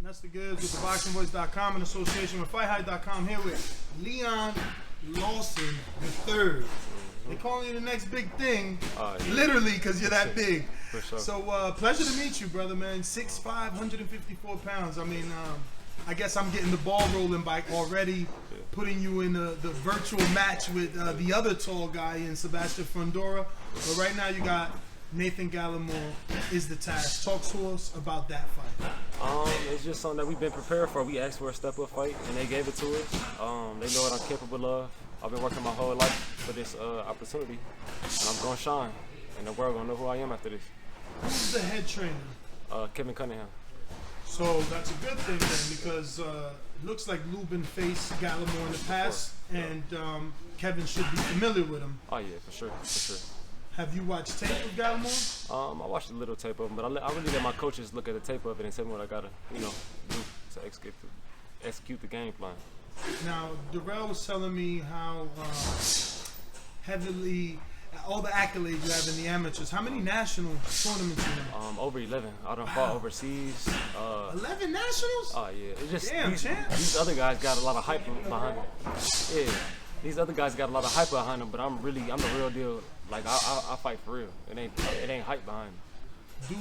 That's the goods with theboxingvoice.com in association with FightHype.com. Here with Leon Lawson III. They calling you the next big thing, literally, because you're that big. For sure. So, pleasure to meet you, brother, man. 6'5", 154 pounds. I mean, I guess I'm getting the ball rolling by already putting you in the virtual match with the other tall guy in Sebastian Fundora. But right now you got Nathan Gallimore is the task. Talk to us about that fight. It's just something that we've been prepared for. We asked for a step-up fight, and they gave it to us. They know what I'm capable of. I've been working my whole life for this opportunity, and I'm going to shine. And the world going to know who I am after this. Who's the head trainer? Camp Cunningham. So that's a good thing then, because it looks like Lubin faced Gallimore in the past, and Kevin should be familiar with him. Oh yeah, for sure, for sure. Have you watched tape of Gallimore? I watched a little tape of him, but I really let my coaches look at the tape of it and tell me what I gotta, do to execute the game plan. Now, Darrell was telling me how heavily all the accolades you have in the amateurs. How many national tournaments you in? Over 11. I done fought overseas. 11 nationals? Oh yeah, it's just damn, these other guys got a lot of hype behind them. Yeah, these other guys got a lot of hype behind them, but I'm the real deal. Like I fight for real. It ain't hype behind me. Do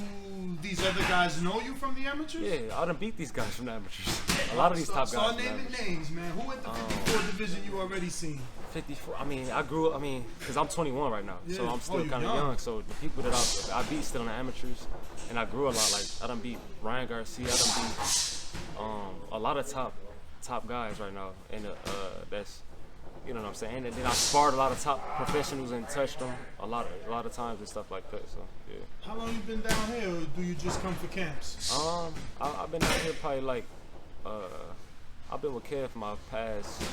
these other guys know you from the amateurs? Yeah, I done beat these guys from the amateurs. A lot of these top guys. Start naming names, man. Who at the 54 division you already seen? 54. I mean, because I'm 21 right now, so I'm still kind of young. So the people that I beat still in the amateurs, and I grew a lot. Like I done beat Ryan Garcia. I done beat a lot of top guys right now, and that's. You know what I'm saying? And then I sparred a lot of top professionals and touched them a lot of times and stuff like that. So yeah. How long you been down here, or do you just come for camps? I've been down here probably like I've been with Kev for my past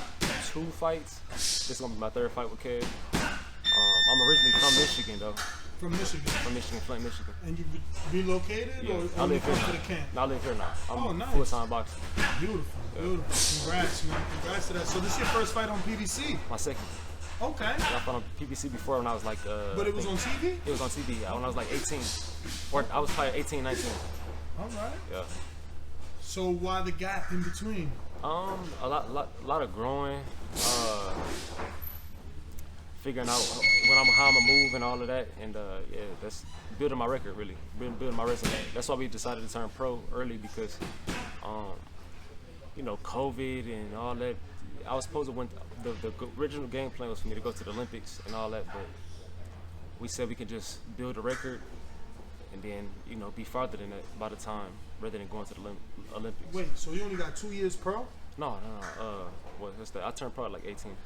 2 fights. This is gonna be my 3rd fight with Kev. I'm originally from Michigan though. From Michigan? From Michigan, Flint, Michigan. And you relocated, yeah. or I live here for the camp? No, I live here now. I'm nice. Full-time boxer. Beautiful, beautiful. Congrats, man. Congrats to that. So this is your first fight on PBC? My second. Okay. I fought on PBC before when I was like... but it was on TV? It was on TV when I was like 18. Or I was probably 18, 19. All right. Yeah. So why the gap in between? A lot of growing. Figuring out how I'm gonna move and all of that, and yeah, that's building my record really, building my resume. That's why we decided to turn pro early because, COVID and all that. I was supposed to win. The original game plan was for me to go to the Olympics and all that, but we said we can just build a record and then be farther than that by the time, rather than going to the Olympics. Wait, so you only got 2 years pro? No. What's that? I turned pro at like 18.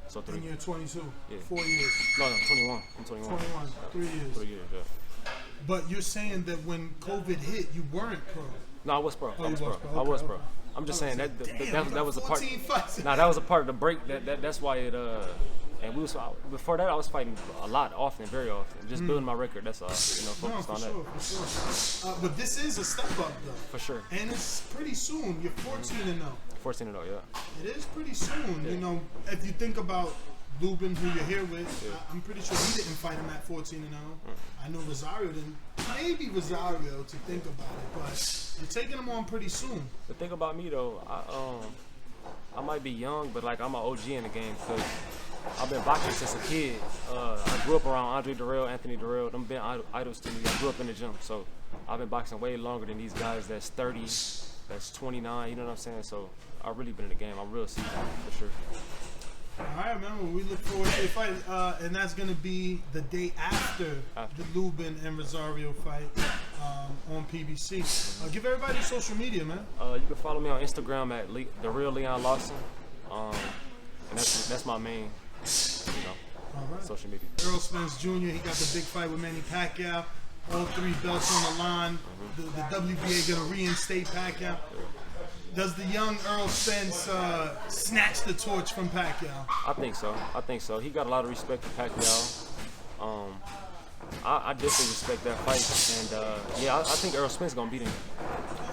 So 3. And you're 22? Yeah. 4 years? No, 21. I'm 21. 21, 3 years. 3 years, yeah. But you're saying that when COVID hit, you weren't pro? No, I was pro. Oh, I was pro. Okay, I was pro. okay. I'm just saying that was a part. Fights. Nah, that was a part of the break. That's why it. And before that I was fighting a lot, very often, just building my record. That's all. Focused on that. For sure. But this is a step up though. For sure. And it's pretty soon. You're 14-0. 14-0, yeah. It is pretty soon. Yeah. If you think about Lubin, who you're here with, yeah. I'm pretty sure he didn't fight him at 14-0. I know Rosario didn't. Maybe Rosario to think about it, but you're taking him on pretty soon. The thing about me though, I might be young, but like I'm an OG in the game because I've been boxing since a kid. I grew up around Andre Darrell, Anthony Darrell. Them been idols to me. I grew up in the gym, so I've been boxing way longer than these guys that's 30, that's 29, you know what I'm saying? So I've really been in the game. I'm real seasoned, for sure. All right, man. We look forward to the fight, and that's going to be the day after the Lubin and Rosario fight on PBC. Give everybody social media, man. You can follow me on Instagram at the real Leon Lawson, and that's my main, social media. Errol-Spence Jr. He got the big fight with Manny Pacquiao. All 3 belts on the line. The WBA going to reinstate Pacquiao. Does the young Errol-Spence snatch the torch from Pacquiao? I think so. He got a lot of respect for Pacquiao. I definitely respect that fight, and I think Errol-Spence gonna beat him.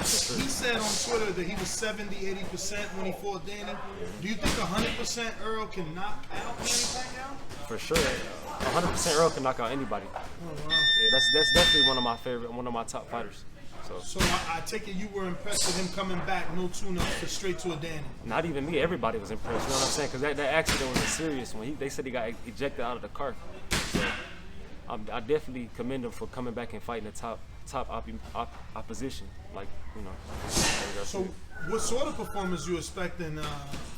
Sure. He said on Twitter that he was 70-80% when he fought Danny. Do you think 100% Earl can knock out Manny Pacquiao? For sure, 100% Earl can knock out anybody. Oh wow! Yeah, that's definitely one of my top fighters. So I take it you were impressed with him coming back, no tune-ups, to straight to a Danny. Not even me. Everybody was impressed. You know what I'm saying? Because that accident was a serious one. They said he got ejected out of the car. So I definitely commend him for coming back and fighting the top opposition. Like, you know. So what sort of performance you expecting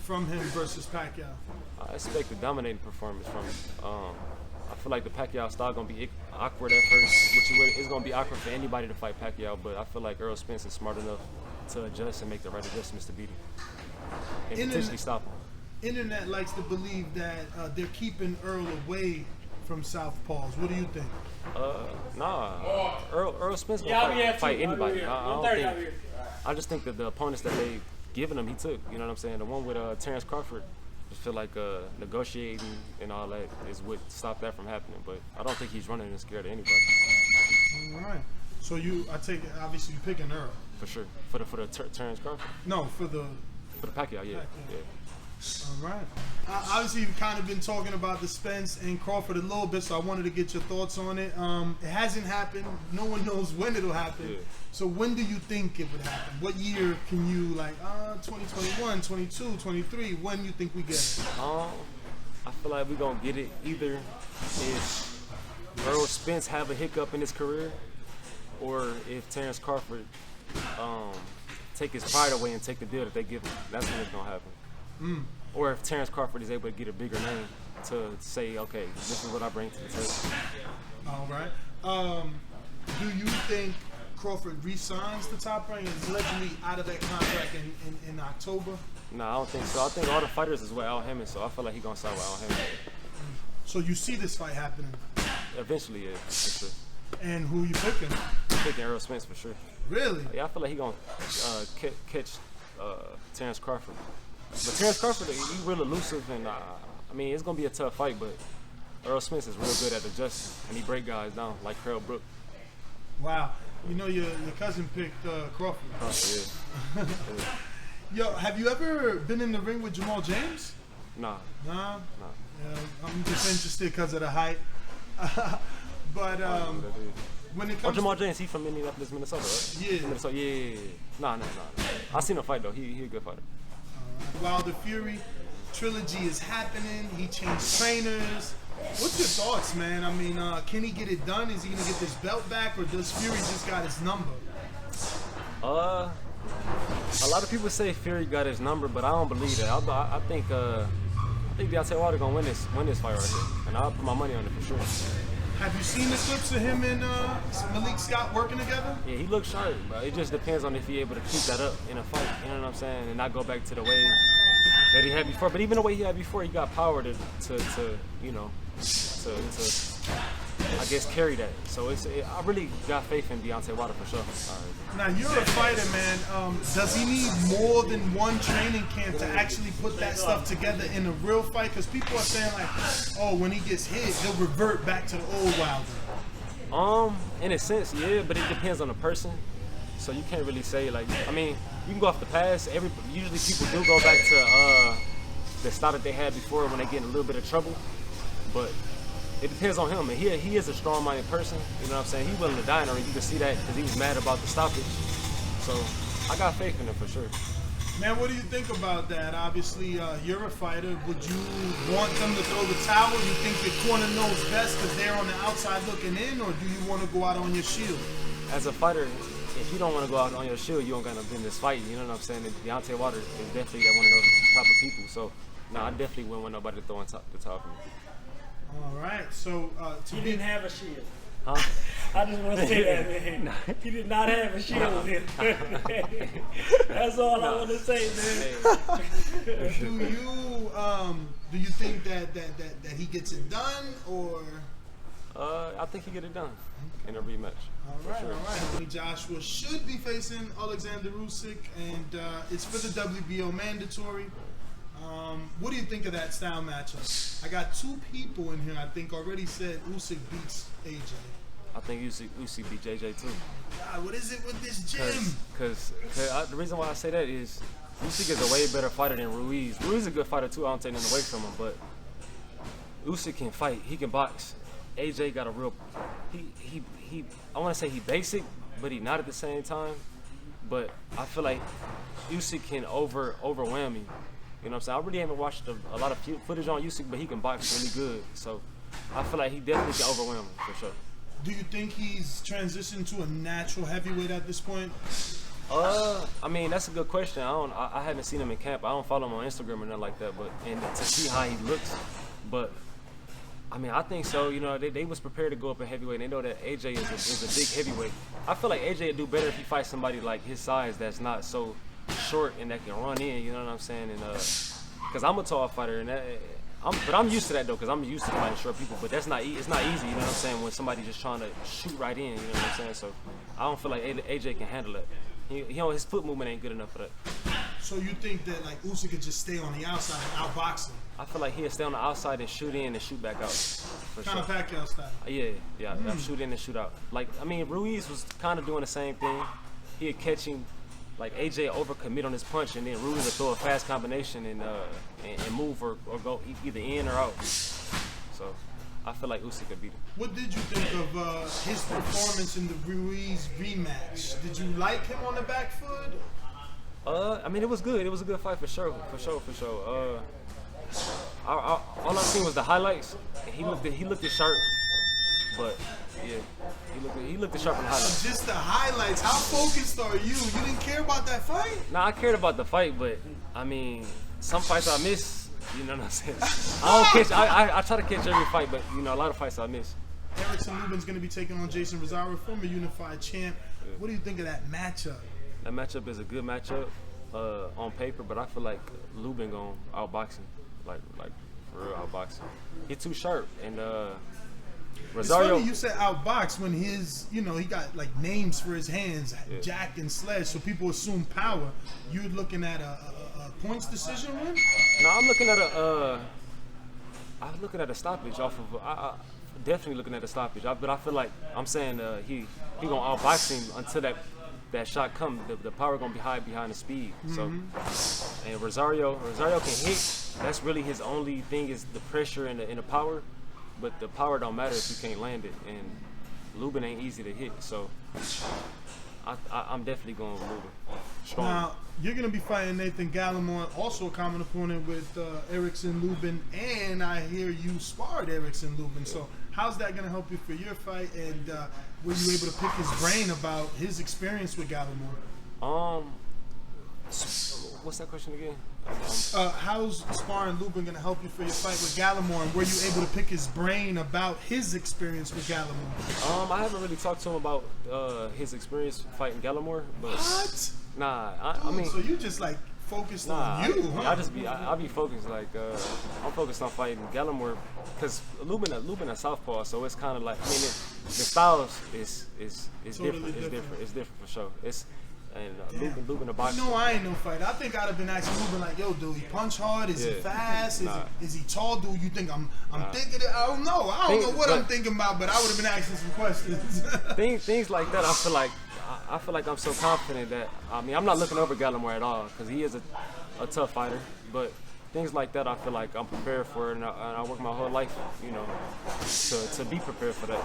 from him versus Pacquiao? I expect a dominating performance from him. I feel like the Pacquiao style gonna be awkward at first, it's gonna be awkward for anybody to fight Pacquiao. But I feel like Spence is smart enough to adjust and make the right adjustments to beat him and potentially stop him. Internet likes to believe that they're keeping Earl away from southpaws. What do you think? Nah. Earl Spence gonna fight anybody. I just think that the opponents that they've given him, he took. You know what I'm saying? The one with Terrence Crawford, I feel like negotiating and all that is what stopped that from happening. But I don't think he's running and scared of anybody. All right. So I take it, obviously you're picking Earl. For sure. For the Terrence Crawford? No, for the Pacquiao, yeah. All right. Obviously, you've kind of been talking about the Spence and Crawford a little bit, so I wanted to get your thoughts on it. It hasn't happened. No one knows when it'll happen. Yeah. So when do you think it would happen? What year can you, 2021, 22, 23, when you think we get it? I feel like we're going to get it either if Earl Spence have a hiccup in his career, or if Terrence Crawford take his pride away and take the deal that they give him. That's when it's going to happen. Or if Terrence Crawford is able to get a bigger name to say, okay, this is what I bring to the table. All right. Do you think Crawford re-signs the Top Rank and is allegedly out of that contract in October? No, I don't think so. I think all the fighters is with Al Hammond, so I feel like he's going to sign with Al Hammond. So you see this fight happening? Eventually, yeah, for sure. And who you picking? I'm picking Earl Spence for sure. Really? Yeah, I feel like he's going to catch Terrence Crawford. But Terrence Crawford, he's real elusive, and it's going to be a tough fight, but Earl Spence is real good at adjusting, and he break guys down like Carl Brook. Wow. You know your cousin picked Crawford. Yeah. Yo, have you ever been in the ring with Jamal James? Nah. Nah? Yeah, I'm just interested because of the height. But when it comes Jamal James, he from Minneapolis, Minnesota, right? Yeah. Minnesota, yeah. Nah. I seen him fight, though. He a good fighter. Wilder Fury trilogy is happening. He changed trainers. What's your thoughts, man? I mean, can he get it done? Is he gonna get this belt back, or does Fury just got his number? A lot of people say Fury got his number, but I don't believe that. I think Deontay Wilder gonna win this fight right here, and I'll put my money on it for sure. Have you seen the clips of him and Malik Scott working together? Yeah, he looks sharp, bro. It just depends on if he's able to keep that up in a fight. You know what I'm saying, and not go back to the way that he had before. But even the way he had before, he got power to I guess carry that. So I really got faith in Deontay Wilder for sure. Now you're a fighter, man. Does he need more than one training camp to actually put that stuff together in a real fight? Because people are saying when he gets hit, he'll revert back to the old Wilder. In a sense, yeah, but it depends on the person. So you can't really say you can go off the past. Usually people do go back to the style that they had before when they get in a little bit of trouble. But it depends on him, and he is a strong-minded person. You know what I'm saying? He's willing to die in the ring. You can see that because he was mad about the stoppage. So I got faith in him for sure. Man, what do you think about that? Obviously, you're a fighter. Would you want them to throw the towel? You think your corner knows best because they're on the outside looking in, or do you want to go out on your shield? As a fighter, if you don't want to go out on your shield, you don't got to be in this fight. You know what I'm saying? And Deontay Wilder is definitely one of those type of people. So, no, I definitely wouldn't want nobody to throw the top of me. All right, so he didn't have a shield. Huh? I just want to say that, man. He did not have a shield. That's all I want to say, man. Do you think that he gets it done, or? I think he get it done in a rematch. All right. Anthony Joshua should be facing Alexander Usyk, and it's for the WBO mandatory. What do you think of that style matchup? I got two people in here I think already said Usyk beats AJ. I think Usyk beat JJ too. God, what is it with this gym? Because the reason why I say that is Usyk is a way better fighter than Ruiz. Ruiz is a good fighter too. I don't take nothing away from him, but Usyk can fight. He can box. AJ got a real. I want to say he basic, but he not at the same time. But I feel like Usyk can overwhelm me. You know what I'm saying? I really haven't watched a lot of footage on Usyk, but he can box really good. So I feel like he definitely can overwhelm me for sure. Do you think he's transitioned to a natural heavyweight at this point? I mean, that's a good question. I haven't seen him in camp. I don't follow him on Instagram or nothing like that. But and to see how he looks, but I mean, I think so. You know, they was prepared to go up in heavyweight. They know that AJ is a big heavyweight. I feel like AJ would do better if he fights somebody like his size that's not so short and that can run in. You know what I'm saying? And because I'm a tall fighter, and but I'm used to that though, because I'm used to fighting short people. But it's not easy. You know what I'm saying? When somebody just trying to shoot right in. You know what I'm saying? So I don't feel like AJ can handle it. His foot movement ain't good enough for that. So you think that like Usyk could just stay on the outside and outbox him? I feel like he'll stay on the outside and shoot in and shoot back out. Kind of Pacquiao style. Yeah. Shoot in and shoot out. Like, I mean, Ruiz was kind of doing the same thing. He'd catch him, like AJ overcommit on his punch, and then Ruiz would throw a fast combination and move or go either in or out. So I feel like Usyk could beat him. What did you think of his performance in the Ruiz rematch? Did you like him on the back foot? I mean, it was good. It was a good fight for sure. All I seen was the highlights. He looked sharp, but yeah, he looked sharp in the highlights. Just the highlights. How focused are you? You didn't care about that fight? Nah, I cared about the fight, but I mean, some fights I miss. You know what I'm saying? I don't catch. I try to catch every fight, but you know, a lot of fights I miss. Erickson Lubin's going to be taking on Jeison Rosario, former unified champ. Yeah. What do you think of that matchup? That matchup is a good matchup on paper, but I feel like Lubin gonna outbox him, like for real outbox him. He's too sharp, and Rosario. It's funny you said outbox when he got like names for his hands, yeah. Jack and Sledge, so people assume power. You're looking at a points decision win? No, I'm looking at a stoppage off of. Definitely looking at a stoppage, but I feel like I'm saying he gonna outbox him until that shot comes. The power gonna be high behind the speed. Mm-hmm. So, and Rosario can hit. That's really his only thing is the pressure and the power. But the power don't matter if you can't land it. And Lubin ain't easy to hit. So I'm definitely going with Lubin. Strong. Now you're gonna be fighting Nathan Gallimore, also a common opponent with Erickson Lubin, and I hear you sparred Erickson Lubin. Yeah. So how's that gonna help you for your fight? And were you able to pick his brain about his experience with Gallimore? What's that question again? How's sparring Lubin gonna help you for your fight with Gallimore? And were you able to pick his brain about his experience with Gallimore? I haven't really talked to him about his experience fighting Gallimore, but what? Nah, I mean. So you just like focused on you? I be focused like I'm focused on fighting Gallimore because Lubin a southpaw, so it's kind of like I mean the styles is totally different. It's different for sure. And Lubin a boxer. No, I ain't no fighter. I think I'd have been asking Lubin like, yo, do he punch hard? Is he fast? Is he tall? Do you think I'm thinking it? I don't know. I don't know what I'm thinking about, but I would have been asking some questions. things like that. I feel like I'm so confident that I mean I'm not looking over Gallimore at all because he is a tough fighter, but things like that I feel like I'm prepared for, and I work my whole life, you know, to be prepared for that.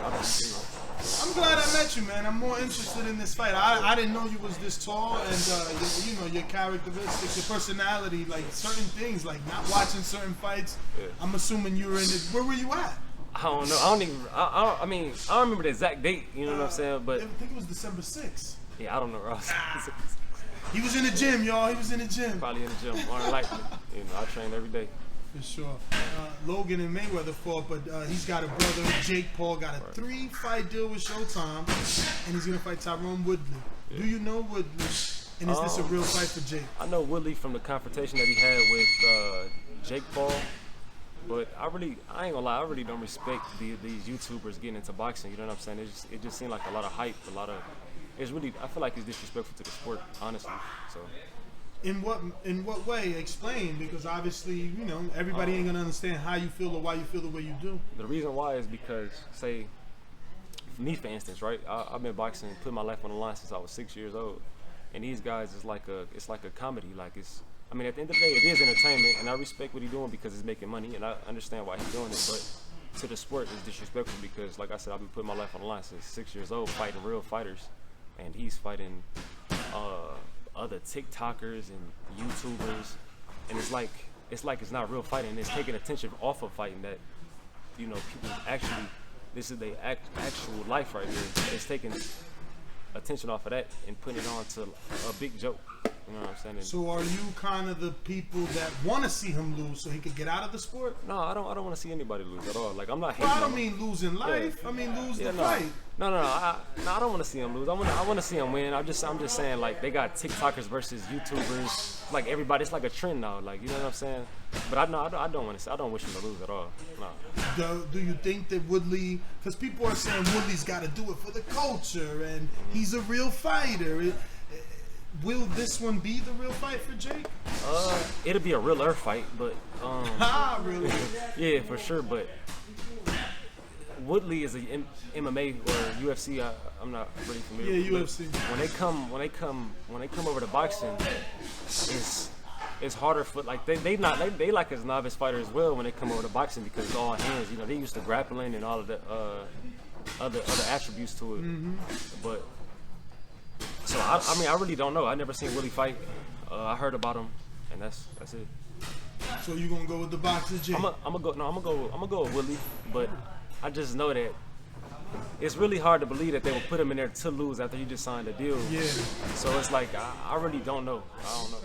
I'm glad I met you, man. I'm more interested in this fight. I didn't know you was this tall, and your characteristics, your personality, like certain things, like not watching certain fights. Yeah. I'm assuming you were in it. Where were you at? I don't know. I don't remember the exact date. You know what I'm saying? But I think it was December 6th. Yeah, I don't know, Ross. He was in the gym, y'all. He was in the gym. Probably in the gym, more than likely. You know, I train every day. For sure. Logan and Mayweather fought, but he's got a brother, Jake Paul, got a 3-fight deal with Showtime, and he's going to fight Tyrone Woodley. Yeah. Do you know Woodley? And is this a real fight for Jake? I know Woodley from the confrontation that he had with Jake Paul, but I ain't gonna lie, I really don't respect these YouTubers getting into boxing. You know what I'm saying? It just seemed like a lot of hype, I feel like it's disrespectful to the sport, honestly. So. In what way? Explain, because obviously, you know, everybody ain't gonna understand how you feel or why you feel the way you do. The reason why is because, say, me for instance, right? I've been boxing, put my life on the line since I was 6 years old, and these guys it's like a comedy. Like I mean, at the end of the day, it is entertainment, and I respect what he's doing because it's making money, and I understand why he's doing it. But to the sport, it's disrespectful because, like I said, I've been putting my life on the line since 6 years old, fighting real fighters. and he's fighting other TikTokers and YouTubers, and it's like it's not real fighting. It's taking attention off of fighting that, you know, people actually, this is their actual life right here. It's taking attention off of that and putting it on to a big joke. You know what I'm saying? So are you kind of the people that want to see him lose so he could get out of the sport? No, I don't want to see anybody lose at all. Like, I'm not hating. Well, I don't mean losing life. Yeah. I mean lose the fight. No. I don't want to see him lose. I want to see him win. I'm just saying, like, they got TikTokers versus YouTubers. Like, everybody, it's like a trend now. Like, you know what I'm saying? But I don't want to. I don't wish him to lose at all. No. Do you think that Woodley? Because people are saying Woodley's got to do it for the culture, and he's a real fighter. Will this one be the real fight for Jake? It'll be a realer fight, but really? Yeah, for sure. But Woodley is a MMA or UFC. I'm not really familiar. Yeah, UFC. When they come over to boxing, it's harder for, like, they like as novice fighter as well when they come over to boxing, because it's all hands. You know, they used to grappling and all of the other attributes to it. Mm-hmm. But so I mean, I really don't know. I never seen Woodley fight. I heard about him, and that's it. So you gonna go with the boxer, Jake? I'm gonna go with Woodley, but I just know that it's really hard to believe that they would put him in there to lose after he just signed a deal. Yeah. So it's like I really don't know. I don't know.